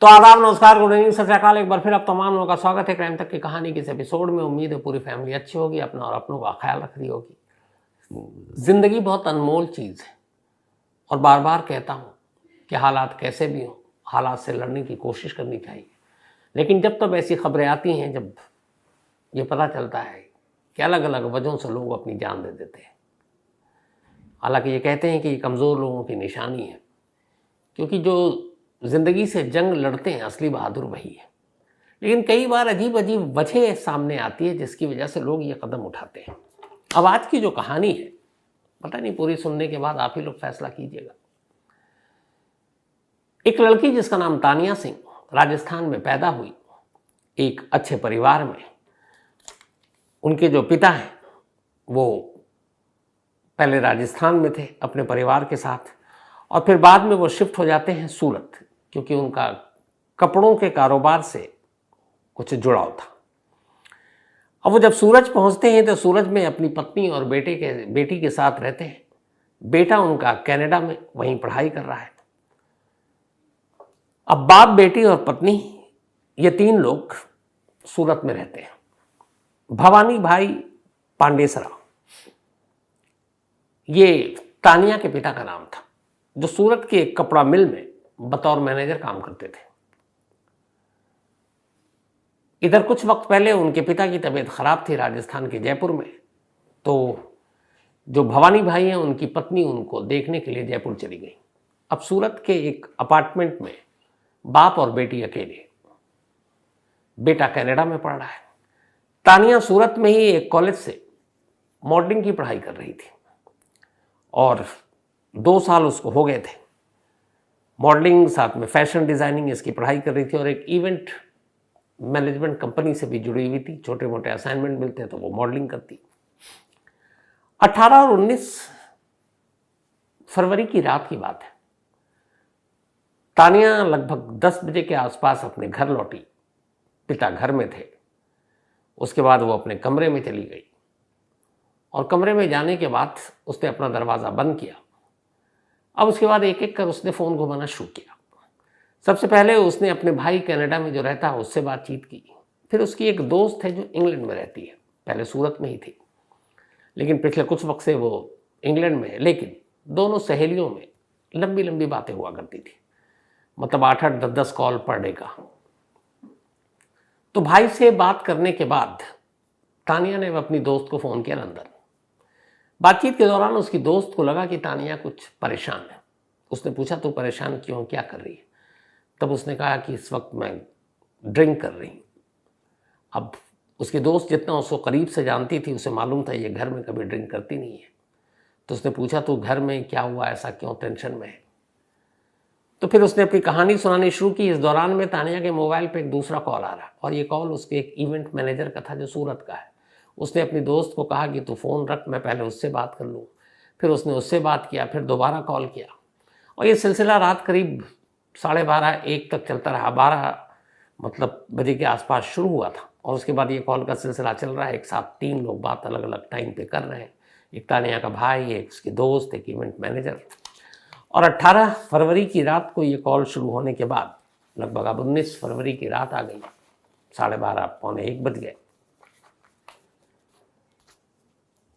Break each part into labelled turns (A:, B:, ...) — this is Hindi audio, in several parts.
A: तो आदाब, नमस्कार, गुड इवनिंग, सत श्री अकाल। एक बार फिर आप तमाम लोगों का स्वागत है क्राइम तक की कहानी के इस एपिसोड में। उम्मीद है पूरी फैमिली अच्छी होगी, अपना और अपनों का ख्याल रख रही होगी। जिंदगी बहुत अनमोल चीज़ है और बार बार कहता हूँ कि हालात कैसे भी हों, हालात से लड़ने की कोशिश करनी चाहिए। लेकिन जब तब ऐसी खबरें आती हैं, जब ये पता चलता है कि अलग अलग वजहों से लोग अपनी जान दे देते हैं। हालांकि ये कहते हैं कि ये कमज़ोर लोगों की निशानी है, क्योंकि जो ज़िंदगी से जंग लड़ते हैं असली बहादुर वही है। लेकिन कई बार अजीब अजीब वजह सामने आती है जिसकी वजह से लोग ये कदम उठाते हैं। अब आज की जो कहानी है, पता नहीं, पूरी सुनने के बाद आप ही लोग फैसला कीजिएगा। एक लड़की जिसका नाम तानिया सिंह, राजस्थान में पैदा हुई, एक अच्छे परिवार में। उनके जो पिता हैं वो पहले राजस्थान में थे अपने परिवार के साथ, और फिर बाद में वो शिफ्ट हो जाते हैं सूरत, क्योंकि उनका कपड़ों के कारोबार से कुछ जुड़ाव था। अब वो जब सूरज पहुंचते हैं तो सूरज में अपनी पत्नी और बेटी के साथ रहते हैं। बेटा उनका कनाडा में वहीं पढ़ाई कर रहा है। अब बाप, बेटी और पत्नी, ये तीन लोग सूरत में रहते हैं। भवानी भाई पांडेसरा, ये तानिया के पिता का नाम था, जो सूरत के एक कपड़ा मिल में बतौर मैनेजर काम करते थे। इधर कुछ वक्त पहले उनके पिता की तबीयत खराब थी राजस्थान के जयपुर में, तो जो भवानी भाई हैं उनकी पत्नी उनको देखने के लिए जयपुर चली गई। अब सूरत के एक अपार्टमेंट में बाप और बेटी अकेले। बेटा कनाडा में पढ़ रहा है। तानिया सूरत में ही एक कॉलेज से मॉडलिंग की पढ़ाई कर रही थी और 2 साल उसको हो गए थे। मॉडलिंग साथ में फैशन डिज़ाइनिंग इसकी पढ़ाई कर रही थी और एक इवेंट मैनेजमेंट कंपनी से भी जुड़ी हुई थी। छोटे मोटे असाइनमेंट मिलते हैं तो वो मॉडलिंग करती। 18 और 19 फरवरी की रात की बात है। तानिया लगभग 10 बजे के आसपास अपने घर लौटी। पिता घर में थे। उसके बाद वो अपने कमरे में चली गई और कमरे में जाने के बाद उसने अपना दरवाज़ा बंद किया। अब उसके बाद एक एक कर उसने फ़ोन घुमाना शुरू किया। सबसे पहले उसने अपने भाई कनाडा में जो रहता है उससे बातचीत की। फिर उसकी एक दोस्त है जो इंग्लैंड में रहती है, पहले सूरत में ही थी लेकिन पिछले कुछ वक्त से वो इंग्लैंड में है। लेकिन दोनों सहेलियों में लंबी लंबी बातें हुआ करती थी, मतलब 8-8, 10-10 कॉल पर डे का। तो भाई से बात करने के बाद तानिया ने अपनी दोस्त को फ़ोन किया लंदन। बातचीत के दौरान उसकी दोस्त को लगा कि तानिया कुछ परेशान है। उसने पूछा, तो परेशान क्यों, क्या कर रही है? तब उसने कहा कि इस वक्त मैं ड्रिंक कर रही हूँ। अब उसकी दोस्त जितना उसको करीब से जानती थी, उसे मालूम था ये घर में कभी ड्रिंक करती नहीं है। तो उसने पूछा, तो घर में क्या हुआ, ऐसा क्यों टेंशन में है? तो फिर उसने अपनी कहानी सुनानी शुरू की। इस दौरान में तानिया के मोबाइल पे एक दूसरा कॉल आ रहा और ये कॉल उसके एक इवेंट मैनेजर का था जो सूरत का है। उसने अपनी दोस्त को कहा कि तू फ़ोन रख, मैं पहले उससे बात कर लूँ। फिर उसने उससे बात किया, फिर दोबारा कॉल किया और ये सिलसिला रात करीब 12:30-1 तक चलता रहा। 12 बजे के आसपास शुरू हुआ था और उसके बाद ये कॉल का सिलसिला चल रहा है। एक साथ 3 लोग बात अलग अलग टाइम पे कर रहे हैं। एक तानिया का भाई, एक उसकी दोस्त, एक इवेंट मैनेजर। और 18 फरवरी की रात को ये कॉल शुरू होने के बाद लगभग अब 19 फरवरी की रात आ गई। 12:30 पौने 1 बज गए।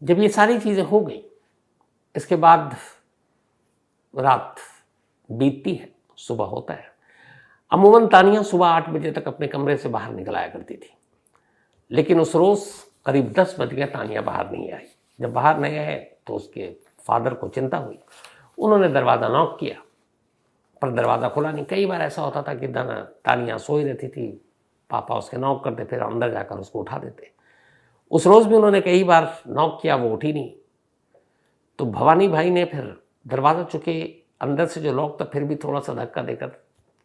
A: जब ये सारी चीज़ें हो गई, इसके बाद रात बीतती है, सुबह होता है। अमूमन तानिया सुबह 8 बजे तक अपने कमरे से बाहर निकल आया करती थी, लेकिन उस रोज़ करीब 10 बज गए, तानिया बाहर नहीं आई। जब बाहर नहीं आए तो उसके फादर को चिंता हुई। उन्होंने दरवाज़ा नॉक किया पर दरवाज़ा खुला नहीं। कई बार ऐसा होता था कि तानिया सोई रहती थी, पापा उसके नॉक करते, फिर अंदर जाकर उसको उठा देते। उस रोज़ भी उन्होंने कई बार नॉक किया, वो उठी नहीं। तो भवानी भाई ने फिर दरवाज़ा, चूँकि अंदर से जो लॉक था फिर भी थोड़ा सा धक्का देकर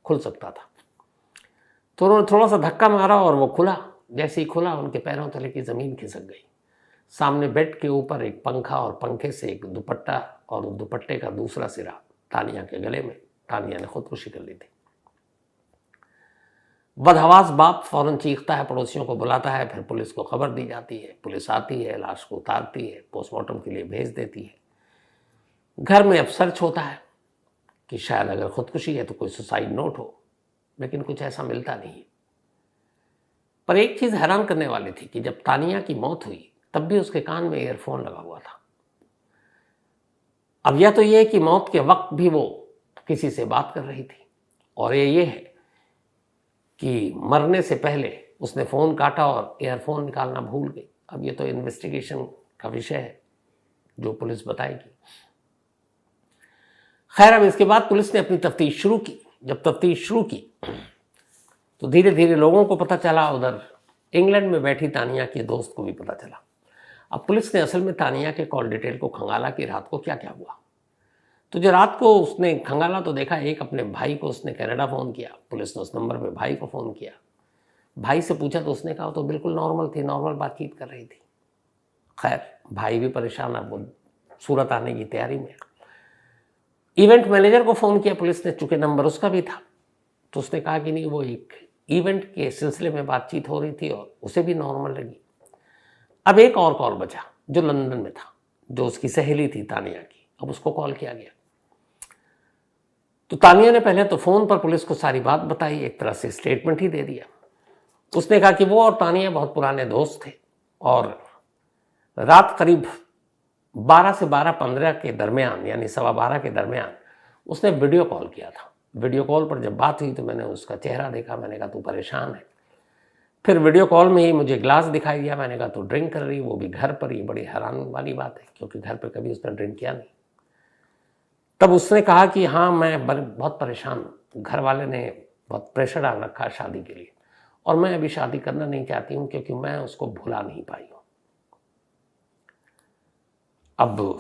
A: खुल सकता था, तो उन्होंने थोड़ा सा धक्का मारा और वो खुला। जैसे ही खुला उनके पैरों तले की ज़मीन खिसक गई। सामने बेड के ऊपर एक पंखा और पंखे से एक दुपट्टा और दुपट्टे का दूसरा सिरा तानिया के गले में। तानिया ने खुदकुशी कर ली थी। बदहवास बाप फौरन चीखता है, पड़ोसियों को बुलाता है, फिर पुलिस को खबर दी जाती है। पुलिस आती है, लाश को उतारती है, पोस्टमार्टम के लिए भेज देती है। घर में अब सर्च होता है कि शायद अगर खुदकुशी है तो कोई सुसाइड नोट हो। लेकिन कुछ ऐसा मिलता नहीं। पर एक चीज़ हैरान करने वाली थी कि जब तानिया की मौत हुई तब भी उसके कान में ईयरफोन लगा हुआ था। अब यह तो ये है कि मौत के वक्त भी वो किसी से बात कर रही थी, और ये है कि मरने से पहले उसने फ़ोन काटा और ईयरफोन निकालना भूल गई। अब ये तो इन्वेस्टिगेशन का विषय है जो पुलिस बताएगी। खैर, अब इसके बाद पुलिस ने अपनी तफ्तीश शुरू की। जब तफ्तीश शुरू की तो धीरे धीरे लोगों को पता चला, उधर इंग्लैंड में बैठी तानिया के दोस्त को भी पता चला। अब पुलिस ने असल में तानिया के कॉल डिटेल को खंगाला कि रात को क्या क्या हुआ। तो जो रात को उसने खंगाला तो देखा, एक अपने भाई को उसने कनाडा फ़ोन किया। पुलिस ने उस नंबर पे भाई को फ़ोन किया। भाई से पूछा तो उसने कहा तो बिल्कुल नॉर्मल थी, नॉर्मल बातचीत कर रही थी। खैर, भाई भी परेशान, अब वो सूरत आने की तैयारी में। इवेंट मैनेजर को फ़ोन किया पुलिस ने, चूँकि नंबर उसका भी था, तो उसने कहा कि नहीं, वो एक इवेंट के सिलसिले में बातचीत हो रही थी और उसे भी नॉर्मल लगी। अब एक और कॉल बचा जो लंदन में था, जो उसकी सहेली थी तानिया की। अब उसको कॉल किया गया तो तानिया ने पहले तो फ़ोन पर पुलिस को सारी बात बताई, एक तरह से स्टेटमेंट ही दे दिया। उसने कहा कि वो और तानिया बहुत पुराने दोस्त थे और रात करीब 12 से 12:15 के दरमियान, यानी 12:15 के दरमियान उसने वीडियो कॉल किया था। वीडियो कॉल पर जब बात हुई तो मैंने उसका चेहरा देखा। मैंने कहा तू परेशान है। फिर वीडियो कॉल में ही मुझे ग्लास दिखाई दिया। मैंने कहा तू ड्रिंक कर रही, वो भी घर पर ही। बड़ी हैरान वाली बात है क्योंकि घर पर कभी उसने ड्रिंक किया नहीं। तब उसने कहा कि हाँ, मैं बहुत परेशान हूँ, घर वाले ने बहुत प्रेशर डाल रखा है शादी के लिए और मैं अभी शादी करना नहीं चाहती हूँ क्योंकि मैं उसको भुला नहीं पाई हूँ। अब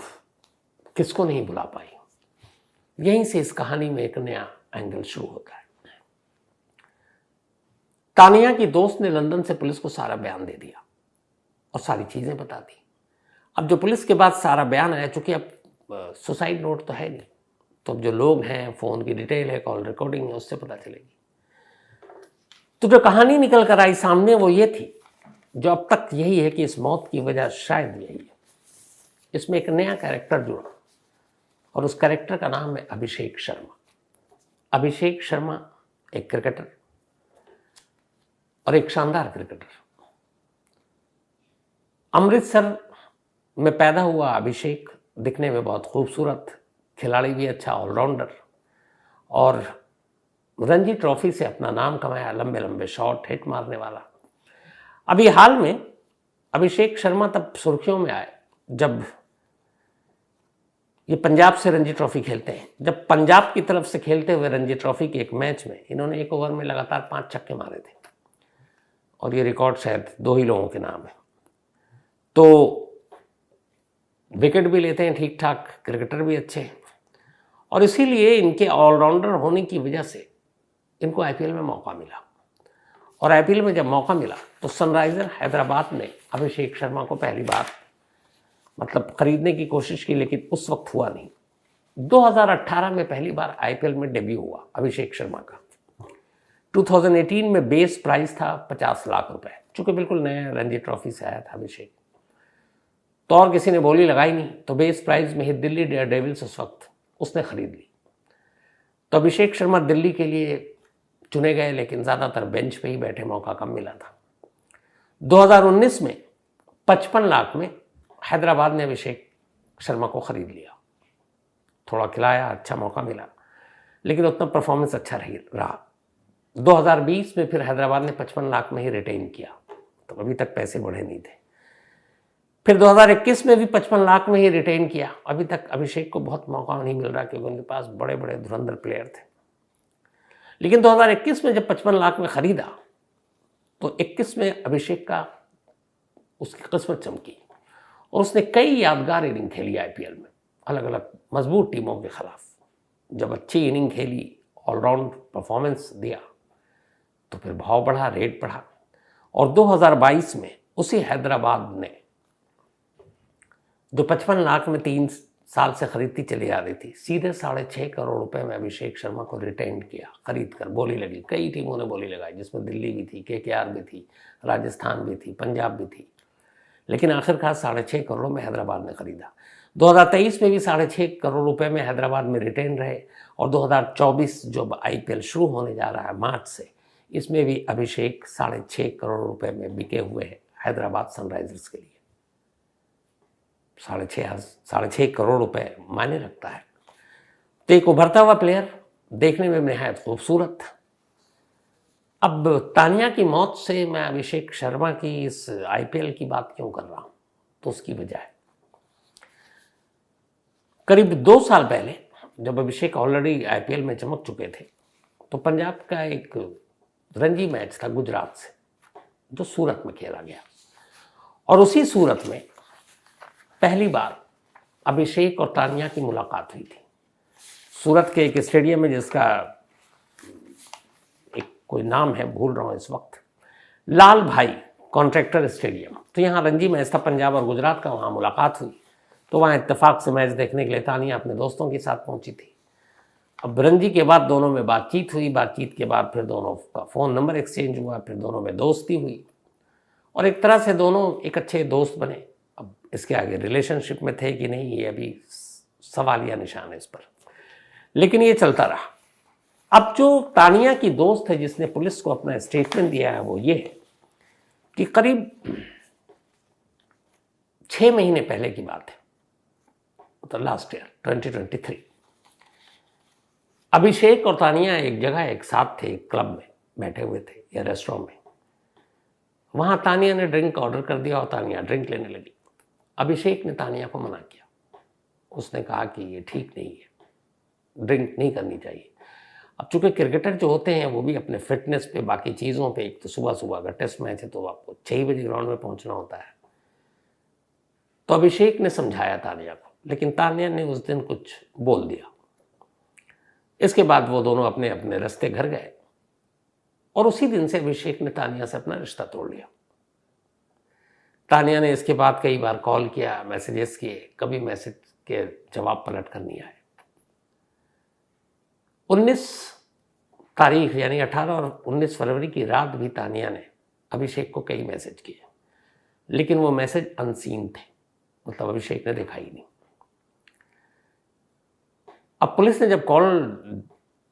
A: किसको नहीं भुला पाई? यहीं से इस कहानी में एक नया एंगल शुरू होता है। तानिया की दोस्त ने लंदन से पुलिस को सारा बयान दे दिया और सारी चीजें बता दी। अब जो पुलिस के बाद सारा बयान आया, चूंकि अब सुसाइड नोट तो है नहीं, तो अब जो लोग हैं, फोन की डिटेल है, कॉल रिकॉर्डिंग है, उससे पता चलेगी। तो जो कहानी निकल कर आई सामने वो ये थी, जो अब तक यही है कि इस मौत की वजह शायद यही है। इसमें एक नया कैरेक्टर जुड़ा और उस कैरेक्टर का नाम है अभिषेक शर्मा। अभिषेक शर्मा एक क्रिकेटर और एक शानदार क्रिकेटर। अमृतसर में पैदा हुआ अभिषेक दिखने में बहुत खूबसूरत, खिलाड़ी भी अच्छा, ऑलराउंडर, और रणजी ट्रॉफी से अपना नाम कमाया, लंबे लंबे शॉट हिट मारने वाला। अभी हाल में अभिषेक शर्मा तब सुर्खियों में आए जब ये पंजाब से रणजी ट्रॉफी खेलते हैं। जब पंजाब की तरफ से खेलते हुए रणजी ट्रॉफी के एक मैच में इन्होंने एक ओवर में लगातार 5 छक्के मारे थे और ये रिकॉर्ड शायद 2 ही लोगों के नाम है। तो विकेट भी लेते हैं ठीक ठाक, क्रिकेटर भी अच्छे हैं और इसीलिए इनके ऑलराउंडर होने की वजह से इनको आईपीएल में मौका मिला। और आईपीएल में जब मौका मिला तो सनराइजर हैदराबाद ने अभिषेक शर्मा को पहली बार खरीदने की कोशिश की, लेकिन उस वक्त हुआ नहीं। 2018 में पहली बार आईपीएल में डेब्यू हुआ अभिषेक शर्मा का। 2018 में बेस प्राइस था 50 लाख रुपए, चूंकि बिल्कुल नया रणजी ट्रॉफी से आया था अभिषेक, तो और किसी ने बोली लगाई नहीं, तो बेस प्राइस में ही दिल्ली डेयरडेविल्स उस वक्त उसने खरीद ली। तो अभिषेक शर्मा दिल्ली के लिए चुने गए, लेकिन ज़्यादातर बेंच पे ही बैठे, मौका कम मिला था। 2019 में 55 लाख में हैदराबाद ने अभिषेक शर्मा को खरीद लिया। थोड़ा खिलाया, अच्छा मौका मिला, लेकिन उतना परफॉर्मेंस अच्छा रहा। 2020 में फिर हैदराबाद ने 55 लाख में ही रिटेन किया, तो अभी तक पैसे बढ़े नहीं थे। फिर 2021 में भी 55 लाख में ही रिटेन किया। अभी तक अभिषेक को बहुत मौका नहीं मिल रहा क्योंकि उनके पास बड़े बड़े धुरंधर प्लेयर थे। लेकिन 2021 में जब 55 लाख में खरीदा तो 21 में अभिषेक का उसकी किस्मत चमकी और उसने कई यादगार इनिंग खेली आईपीएल में, अलग अलग मजबूत टीमों के खिलाफ। जब अच्छी इनिंग खेली, ऑलराउंड परफॉर्मेंस दिया, तो फिर भाव बढ़ा, रेट बढ़ा और 2022 में उसी हैदराबाद ने जो 55 लाख में 3 साल से खरीदती चली आ रही थी, सीधे 6.5 करोड़ रुपए में अभिषेक शर्मा को रिटेन किया, खरीद कर। बोली लगी, कई टीमों ने बोली लगाई, जिसमें दिल्ली भी थी, केकेआर भी थी, राजस्थान भी थी, पंजाब भी थी, लेकिन आखिरकार 6.5 करोड़ में हैदराबाद ने खरीदा। 2023 में भी 6.5 करोड़ रुपए में हैदराबाद में रिटेन रहे, और 2024 जो IPL शुरू होने जा रहा है मार्च से, इसमें भी अभिषेक 6.5 करोड़ रुपए में बिके हुए हैं हैदराबाद सनराइजर्स के लिए। 6.5 करोड़ रुपए मायने रखता है। तो एक उभरता हुआ प्लेयर, देखने में निहायत खूबसूरत। अब तानिया की मौत से मैं अभिषेक शर्मा की इस IPL की बात क्यों कर रहा हूं, तो उसकी वजह है, करीब 2 साल पहले जब अभिषेक ऑलरेडी IPL में चमक चुके थे, तो पंजाब का एक रणजी मैच था गुजरात से, जो सूरत में खेला गया, और उसी सूरत में पहली बार अभिषेक और तानिया की मुलाकात हुई थी। सूरत के एक स्टेडियम में, जिसका एक कोई नाम है भूल रहा हूं इस वक्त, लाल भाई कॉन्ट्रैक्टर स्टेडियम। तो यहाँ रणजी मैच था पंजाब और गुजरात का, वहाँ मुलाकात हुई। तो वहाँ इत्तेफाक से मैच देखने के लिए तानिया अपने दोस्तों के साथ पहुंची थी। अब रणजी के बाद दोनों में बातचीत हुई, बातचीत के बाद फिर दोनों का फ़ोन नंबर एक्सचेंज हुआ, फिर दोनों में दोस्ती हुई, और एक तरह से दोनों एक अच्छे दोस्त बने। अब इसके आगे रिलेशनशिप में थे कि नहीं, ये अभी सवालिया निशान है इस पर, लेकिन ये चलता रहा। अब जो तानिया की दोस्त है जिसने पुलिस को अपना स्टेटमेंट दिया है, वो ये है कि करीब 6 महीने पहले की बात है, तो लास्ट ईयर 2023, अभिषेक और तानिया एक जगह एक साथ थे, एक क्लब में बैठे हुए थे या रेस्टोरेंट में। वहां तानिया ने ड्रिंक ऑर्डर कर दिया और तानिया ड्रिंक लेने लगी। अभिषेक ने तानिया को मना किया, उसने कहा कि ये ठीक नहीं है, ड्रिंक नहीं करनी चाहिए। अब चूंकि क्रिकेटर जो होते हैं वो भी अपने फिटनेस पे, बाकी चीज़ों पे, एक तो सुबह सुबह अगर टेस्ट मैच है तो आपको 6 बजे ग्राउंड में पहुंचना होता है। तो अभिषेक ने समझाया तानिया को, लेकिन तानिया ने उस दिन कुछ बोल दिया। इसके बाद वो दोनों अपने अपने रास्ते घर गए, और उसी दिन से अभिषेक ने तानिया से अपना रिश्ता तोड़ लिया। तानिया ने इसके बाद कई बार कॉल किया, मैसेजेस किए, कभी मैसेज के जवाब पलट कर नहीं आए। 19 तारीख यानी 18 और 19 फरवरी की रात भी तानिया ने अभिषेक को कई मैसेज किए, लेकिन वो मैसेज अनसीन थे, मतलब अभिषेक ने देखा ही नहीं। अब पुलिस ने जब कॉल,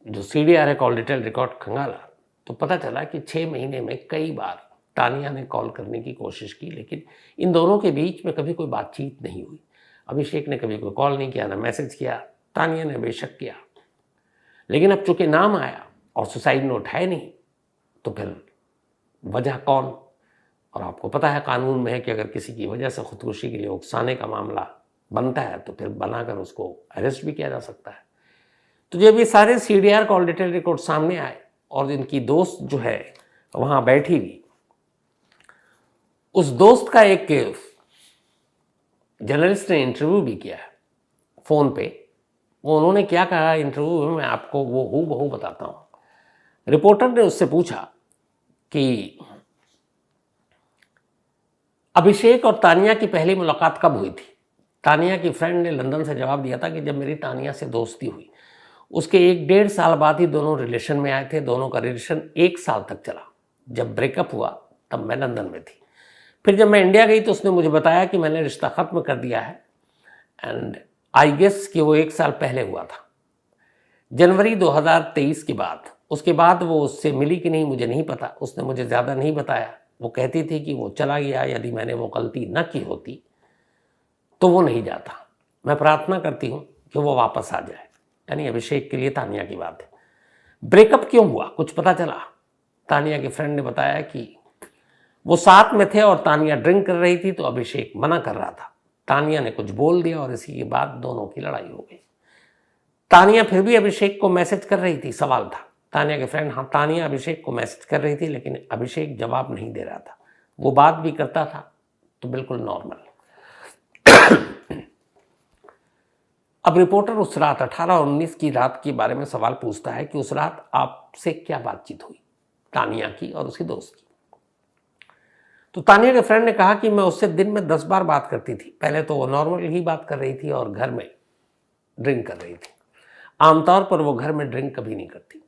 A: जो CDR है, कॉल डिटेल रिकॉर्ड, खंगाला, तो पता चला कि 6 महीने में कई बार तानिया ने कॉल करने की कोशिश की, लेकिन इन दोनों के बीच में कभी कोई बातचीत नहीं हुई। अभिषेक ने कभी कोई कॉल नहीं किया, ना मैसेज किया। तानिया ने बेशक किया, लेकिन अब चूंकि नाम आया और सुसाइड नोट है नहीं, तो फिर वजह कौन? और आपको पता है कानून में है कि अगर किसी की वजह से खुदकुशी के लिए उकसाने का मामला बनता है तो फिर बनाकर उसको अरेस्ट भी किया जा सकता है। तो जब ये सारे CDR कॉल डिटेल रिकॉर्ड सामने आए और इनकी दोस्त जो है वहां बैठी हुई, उस दोस्त का एक जर्नलिस्ट ने इंटरव्यू भी किया है फोन पे। वो उन्होंने क्या कहा इंटरव्यू में, मैं आपको वो हूबहू बताता हूं। रिपोर्टर ने उससे पूछा कि अभिषेक और तानिया की पहली मुलाकात कब हुई थी। तानिया की फ्रेंड ने लंदन से जवाब दिया था कि जब मेरी तानिया से दोस्ती हुई, उसके 1-1.5 साल बाद ही दोनों रिलेशन में आए थे। दोनों का रिलेशन 1 साल तक चला। जब ब्रेकअप हुआ तब मैं लंदन में थी। फिर जब मैं इंडिया गई तो उसने मुझे बताया कि मैंने रिश्ता ख़त्म कर दिया है, एंड आई गेस कि वो 1 साल पहले हुआ था, जनवरी 2023 के बाद। उसके बाद वो उससे मिली कि नहीं मुझे नहीं पता, उसने मुझे ज़्यादा नहीं बताया। वो कहती थी कि वो चला गया, यदि मैंने वो गलती न की होती तो वो नहीं जाता। मैं प्रार्थना करती हूँ कि वो वापस आ जाए। यानी अभिषेक के लिए तानिया की बात है। ब्रेकअप क्यों हुआ कुछ पता चला। तानिया के फ्रेंड ने बताया कि वो साथ में थे और तानिया ड्रिंक कर रही थी, तो अभिषेक मना कर रहा था। तानिया ने कुछ बोल दिया और इसी के बाद दोनों की लड़ाई हो गई। तानिया फिर भी अभिषेक को मैसेज कर रही थी। सवाल था तानिया के फ्रेंड, हाँ तानिया अभिषेक को मैसेज कर रही थी, लेकिन अभिषेक जवाब नहीं दे रहा था। वो बात भी करता था तो बिल्कुल नॉर्मल। अब रिपोर्टर उस रात 18 और 19 की रात के बारे में सवाल पूछता है कि उस रात आपसे क्या बातचीत हुई, तानिया की और उसकी दोस्त की। तो तानिया के फ्रेंड ने कहा कि मैं उससे दिन में 10 बार बात करती थी। पहले तो वो नॉर्मल ही बात कर रही थी और घर में ड्रिंक कर रही थी। आमतौर पर वो घर में ड्रिंक कभी नहीं करती।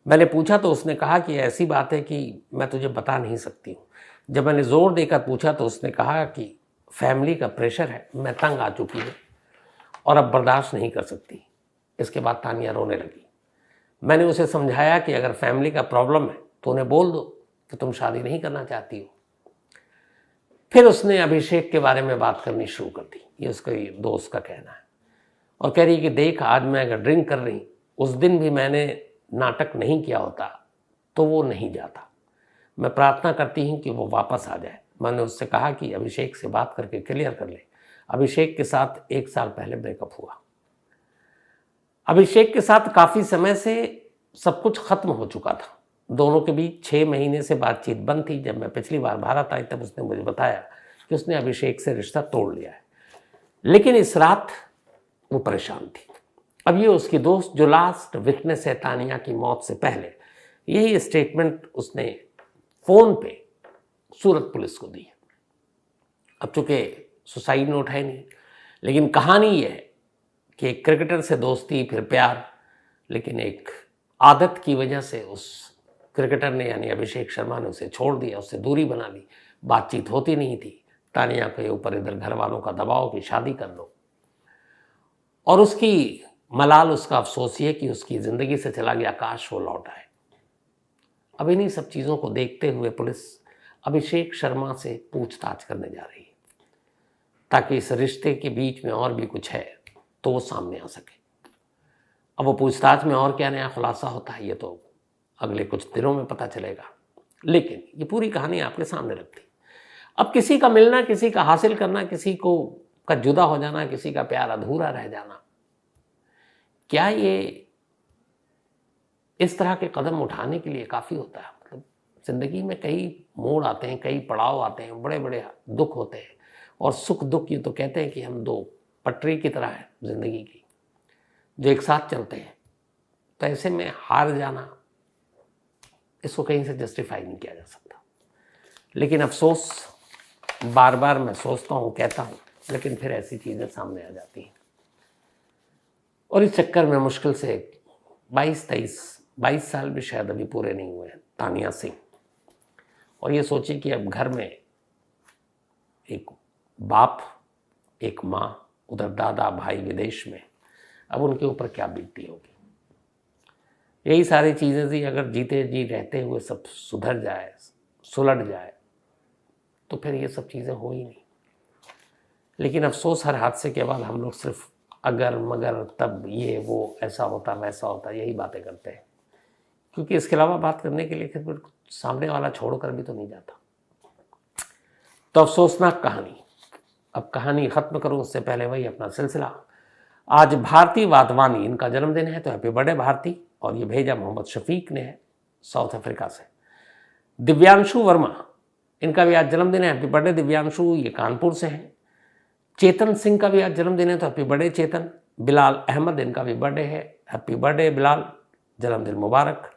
A: मैंने पूछा तो उसने कहा कि ऐसी बात है कि मैं तुझे बता नहीं सकती हूँ। जब मैंने जोर देकर पूछा तो उसने कहा कि फैमिली का प्रेशर है, मैं तंग आ चुकी हूँ और अब बर्दाश्त नहीं कर सकती। इसके बाद तानिया रोने लगी। मैंने उसे समझाया कि अगर फैमिली का प्रॉब्लम है तो उन्हें बोल दो कि तुम शादी नहीं करना चाहती हो। फिर उसने अभिषेक के बारे में बात करनी शुरू कर दी, ये उसका दोस्त का कहना है, और कह रही कि देख, आज मैं अगर ड्रिंक कर रही, उस दिन भी मैंने नाटक नहीं किया होता तो वो नहीं जाता। मैं प्रार्थना करती हूँ कि वो वापस आ जाए। मैंने उससे कहा कि अभिषेक से बात करके क्लियर कर ले। अभिषेक के साथ 1 साल पहले ब्रेकअप हुआ। अभिषेक के साथ काफ़ी समय से सब कुछ खत्म हो चुका था। दोनों के बीच 6 महीने से बातचीत बंद थी। जब मैं पिछली बार भारत आई तब उसने मुझे बताया कि उसने अभिषेक से रिश्ता तोड़ लिया है, लेकिन इस रात वो परेशान थी। अब ये उसकी दोस्त जो लास्ट विटनेस है तानिया की मौत से पहले, यही स्टेटमेंट उसने फ़ोन पे सूरत पुलिस को दी। अब चूंकि सुसाइड नोट है नहीं, लेकिन कहानी ये है कि एक क्रिकेटर से दोस्ती, फिर प्यार, लेकिन एक आदत की वजह से उस क्रिकेटर ने यानी अभिषेक शर्मा ने उसे छोड़ दिया, उससे दूरी बना ली। बातचीत होती नहीं थी। तानिया के ऊपर इधर घर वालों का दबाव कि शादी कर लो, और उसकी मलाल, उसका अफसोस ये कि उसकी ज़िंदगी से चला गया, काश वो लौट आए। अब इन्हीं सब चीज़ों को देखते हुए पुलिस अभिषेक शर्मा से पूछताछ करने जा रही है, ताकि इस रिश्ते के बीच में और भी कुछ है तो वो सामने आ सके। अब वो पूछताछ में और क्या नया खुलासा होता है ये तो अगले कुछ दिनों में पता चलेगा, लेकिन ये पूरी कहानी आपके सामने रखती। अब किसी का मिलना, किसी का हासिल करना, किसी को का जुदा हो जाना, किसी का प्यार अधूरा रह जाना, क्या ये इस तरह के कदम उठाने के लिए काफ़ी होता है? मतलब ज़िंदगी में कई मोड़ आते हैं, कई पड़ाव आते हैं, बड़े बड़े दुख होते हैं, और सुख दुख ये तो कहते हैं कि हम 2 पटरी की तरह है ज़िंदगी की, जो एक साथ चलते हैं। तो ऐसे में हार जाना, इसको कहीं से जस्टिफाई नहीं किया जा सकता। लेकिन अफसोस, बार बार मैं सोचता हूँ, कहता हूँ, लेकिन फिर ऐसी चीज़ें सामने आ जाती हैं, और इस चक्कर में मुश्किल से 22 साल भी शायद अभी पूरे नहीं हुए हैं तानिया सिंह। और ये सोचिए कि अब घर में एक बाप, एक माँ, उधर दादा भाई विदेश में, अब उनके ऊपर क्या बीतती होगी। यही सारी चीज़ें थी। अगर जीते जी रहते हुए सब सुधर जाए, सुलट जाए, तो फिर ये सब चीज़ें हो ही नहीं। लेकिन अफसोस, हर हादसे के बाद हम लोग सिर्फ अगर मगर तब ये वो ऐसा होता वैसा होता, यही बातें करते हैं, क्योंकि इसके अलावा बात करने के लिए फिर सामने वाला छोड़कर भी तो नहीं जाता। तो अफसोसनाक कहानी। अब कहानी ख़त्म करूँ उससे पहले वही अपना सिलसिला। आज भारती वाधवानी, इनका जन्मदिन है, तो हैप्पी बर्थडे भारती। और ये भेजा मोहम्मद शफीक ने है साउथ अफ्रीका से। दिव्यांशु वर्मा, इनका भी आज जन्मदिन है, हैप्पी बर्थडे दिव्यांशु, ये कानपुर से हैं। चेतन सिंह का भी आज जन्मदिन है, तो हैप्पी बर्थडे चेतन। बिलाल अहमद, इनका भी बर्थडे है, हैप्पी बर्थडे बिलाल, जन्मदिन मुबारक।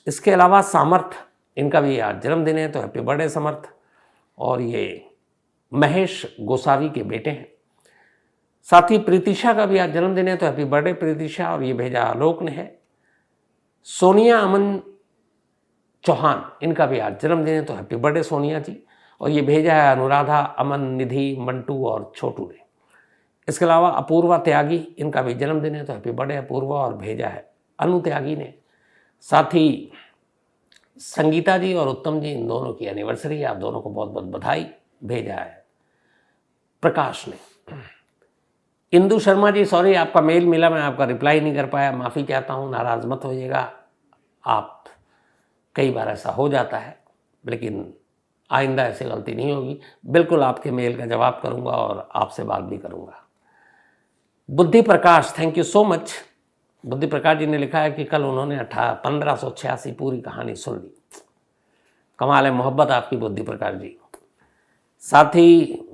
A: इसके अलावा सामर्थ, इनका भी आज जन्मदिन है, तो हैप्पी बर्थडे समर्थ। और ये महेश गोसावी के बेटे हैं। साथ ही प्रीतिशा का भी आज जन्मदिन है, तो हैप्पी बर्थडे प्रीतिशा, और ये भेजा आलोक ने है। सोनिया अमन चौहान, इनका भी आज जन्मदिन है, तो हैप्पी बर्थडे सोनिया जी। और ये भेजा है अनुराधा, अमन, निधि, मंटू और छोटू ने। इसके अलावा अपूर्वा त्यागी, इनका भी जन्मदिन है, तो हैप्पी बर्थडे अपूर्वा, और भेजा है अनु त्यागी ने। साथ ही संगीता जी और उत्तम जी, इन दोनों की एनिवर्सरी है, आप दोनों को बहुत बहुत बधाई। भेजा है प्रकाश ने। इंदु शर्मा जी, सॉरी, आपका मेल मिला, मैं आपका रिप्लाई नहीं कर पाया, माफ़ी चाहता हूँ, नाराज़ मत होइएगा आप, कई बार ऐसा हो जाता है, लेकिन आइंदा ऐसी गलती नहीं होगी। बिल्कुल आपके मेल का जवाब करूंगा और आपसे बात भी करूंगा। बुद्धि प्रकाश, थैंक यू सो मच। बुद्धि प्रकाश जी ने लिखा है कि कल उन्होंने 1586 पूरी कहानी सुन ली। कमाल है, मोहब्बत आपकी बुद्धि प्रकाश जी। साथ ही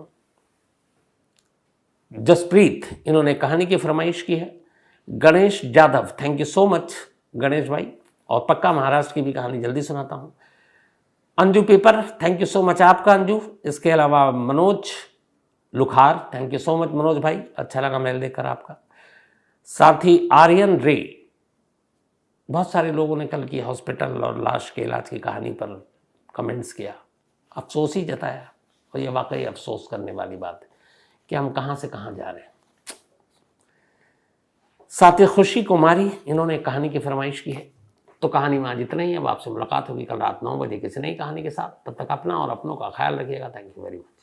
A: जसप्रीत, इन्होंने कहानी की फरमाइश की है। Ganesh Jadhav, thank you so much Ganesh भाई, और पक्का महाराष्ट्र की भी कहानी जल्दी सुनाता हूँ। अंजू पेपर, थैंक यू सो मच आपका अंजू। इसके अलावा Manoj Lukhar, thank you so much Manoj भाई, अच्छा लगा मेल देखकर आपका। साथ ही आर्यन रे, बहुत सारे लोगों ने कल की हॉस्पिटल और लाश के इलाज की कहानी पर कमेंट्स किया, अफसोस ही जताया, तो ये वाकई अफसोस करने वाली बात है कि हम कहाँ से कहाँ जा रहे हैं। साथी खुशी कुमारी, इन्होंने कहानी की फरमाइश की है। तो कहानी में आज इतना ही। अब आपसे मुलाकात होगी कल रात 9 बजे किसी नई कहानी के साथ। तब तक अपना और अपनों का ख्याल रखिएगा। Thank you very much.